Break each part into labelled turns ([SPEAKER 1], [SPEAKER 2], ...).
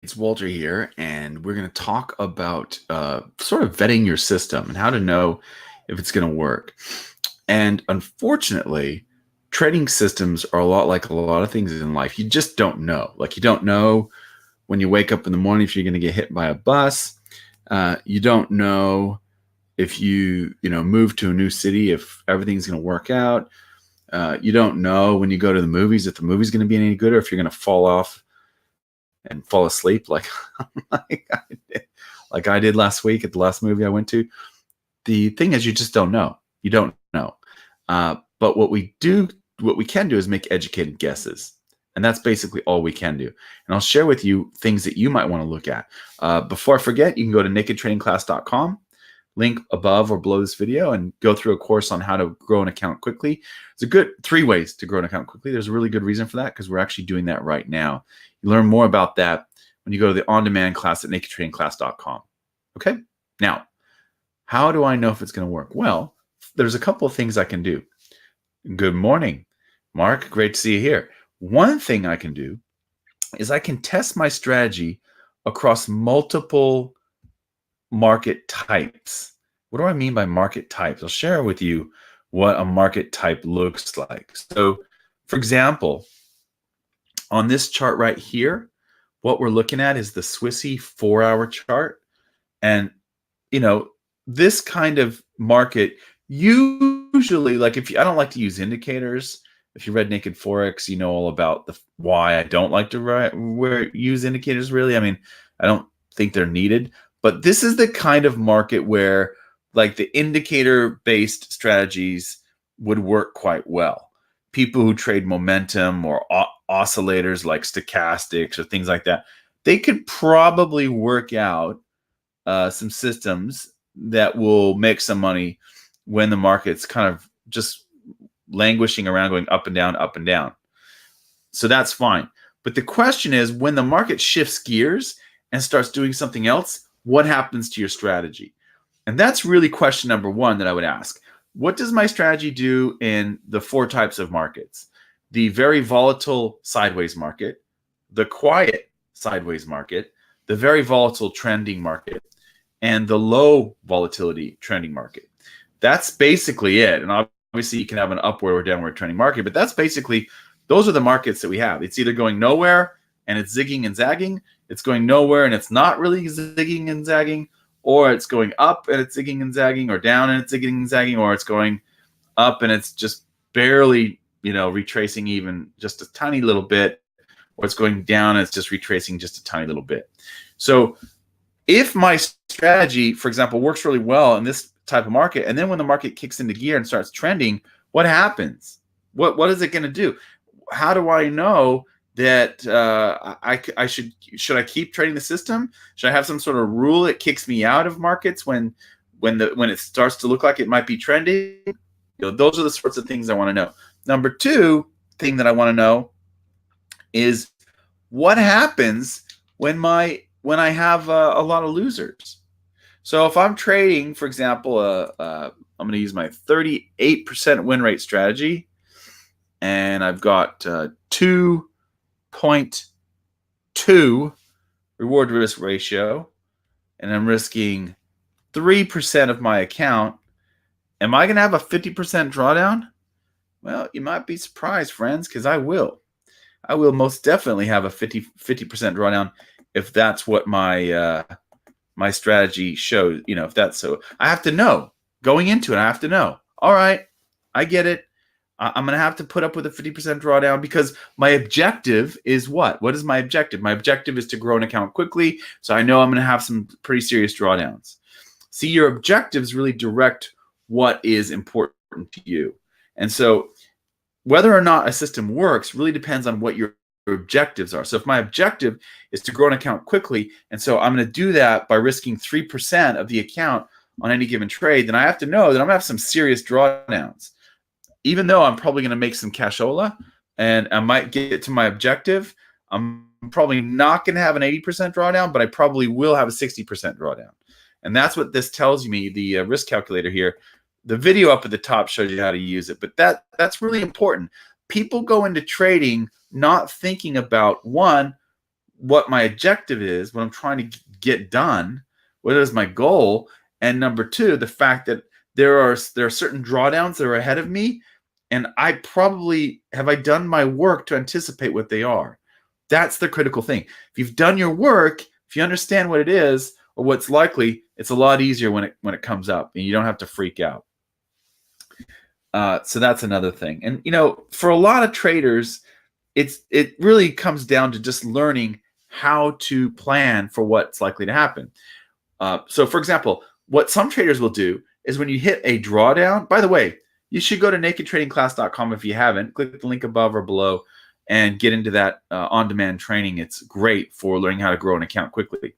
[SPEAKER 1] It's Walter here, and we're going to talk about sort of vetting your system and how to know if it's going to work. And unfortunately, trading systems are a lot like a lot of things in life. You just don't know. Like, you don't know when you wake up in the morning if you're going to get hit by a bus. You don't know if you move to a new city if everything's going to work out. You don't know when you go to the movies if the movie's going to be any good or if you're going to fall off and fall asleep like I did last week at the last movie I went to. The thing is, you just don't know. You don't know. But what we can do is make educated guesses. And that's basically all we can do. And I'll share with you things that you might want to look at. Before I forget, you can go to nakedtradingclass.com, link above or below this video, and go through a course on how to grow an account quickly. It's a good 3 ways to grow an account quickly. There's a really good reason for that because we're actually doing that right now. You learn more about that when you go to the on-demand class at nakedtradingclass.com. Okay? Now, how do I know if it's going to work? Well, there's a couple of things I can do. Good morning, Mark. Great to see you here. One thing I can do is I can test my strategy across multiple market types. What do I mean by market types? I'll share with you what a market type looks like. So, for example, on this chart right here, what we're looking at is the Swissy 4-hour chart. And, this kind of market, usually, like I don't like to use indicators. If you read Naked Forex, you know all about why I don't like to use indicators, really. I mean, I don't think they're needed. But this is the kind of market where, like, the indicator-based strategies would work quite well. People who trade momentum or oscillators like stochastics or things like that, they could probably work out some systems that will make some money when the market's kind of just languishing around, going up and down, up and down. So that's fine. But the question is, when the market shifts gears and starts doing something else, what happens to your strategy? And that's really question number one that I would ask. What does my strategy do in the 4 types of markets? The very volatile sideways market, the quiet sideways market, the very volatile trending market, and the low volatility trending market. That's basically it. And obviously you can have an upward or downward trending market, but that's basically, those are the markets that we have. It's either going nowhere and it's zigging and zagging, it's going nowhere and it's not really zigging and zagging, or it's going up and it's zigging and zagging, or down and it's zigging and zagging, or it's going up and it's just barely, retracing even just a tiny little bit, or it's going down and it's just retracing just a tiny little bit. So if my strategy, for example, works really well in this type of market, and then when the market kicks into gear and starts trending, what happens? What is it going to do? How do I know that I should keep trading the system? Should I have some sort of rule that kicks me out of markets when it starts to look like it might be trending? Those are the sorts of things I want to know. Number 2 thing that I want to know is what happens when I have a lot of losers. So if I'm trading, for example, I'm going to use my 38% win rate strategy, and I've got 2.2 reward risk ratio, and I'm risking 3% of my account. Am I going to have a 50% drawdown? Well, you might be surprised, friends, because I will. I will most definitely have a 50% drawdown if that's what my my strategy shows. If that's so, I have to know going into it. I have to know. All right, I get it. I'm going to have to put up with a 50% drawdown because my objective is what? What is my objective? My objective is to grow an account quickly, so I know I'm going to have some pretty serious drawdowns. See, your objectives really direct what is important to you. And so whether or not a system works really depends on what your objectives are. So if my objective is to grow an account quickly, and so I'm going to do that by risking 3% of the account on any given trade, then I have to know that I'm going to have some serious drawdowns. Even though I'm probably going to make some cashola and I might get to my objective, I'm probably not going to have an 80% drawdown, but I probably will have a 60% drawdown. And that's what this tells me, the risk calculator here. The video up at the top shows you how to use it, but that's really important. People go into trading not thinking about, one, what my objective is, what I'm trying to get done, what is my goal, and number two, the fact that there are certain drawdowns that are ahead of me, and I probably have I done my work to anticipate what they are. That's the critical thing. If you've done your work, if you understand what it is or what's likely, it's a lot easier when it comes up, and you don't have to freak out. So that's another thing. And for a lot of traders, it really comes down to just learning how to plan for what's likely to happen. So, for example, what some traders will do is when you hit a drawdown. By the way, you should go to nakedtradingclass.com if you haven't. Click the link above or below and get into that on-demand training. It's great for learning how to grow an account quickly.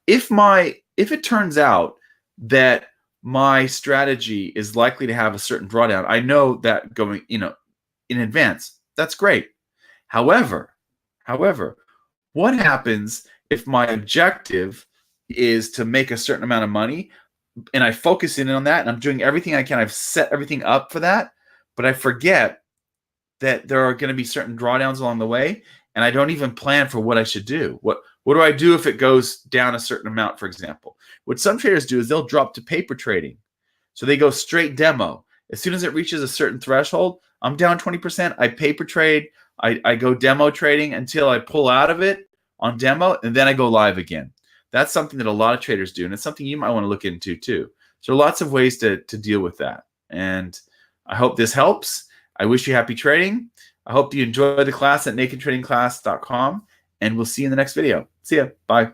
[SPEAKER 1] If it turns out that my strategy is likely to have a certain drawdown, I know that going in advance. That's great. However, what happens if my objective is to make a certain amount of money and I focus in on that and I'm doing everything I can, I've set everything up for that, but I forget that there are going to be certain drawdowns along the way and I don't even plan for what I should do. What do I do if it goes down a certain amount, for example? What some traders do is they'll drop to paper trading. So they go straight demo. As soon as it reaches a certain threshold, I'm down 20%. I paper trade. I go demo trading until I pull out of it on demo, and then I go live again. That's something that a lot of traders do, and it's something you might want to look into too. So lots of ways to deal with that. And I hope this helps. I wish you happy trading. I hope you enjoy the class at nakedtradingclass.com, and we'll see you in the next video. See ya. Bye.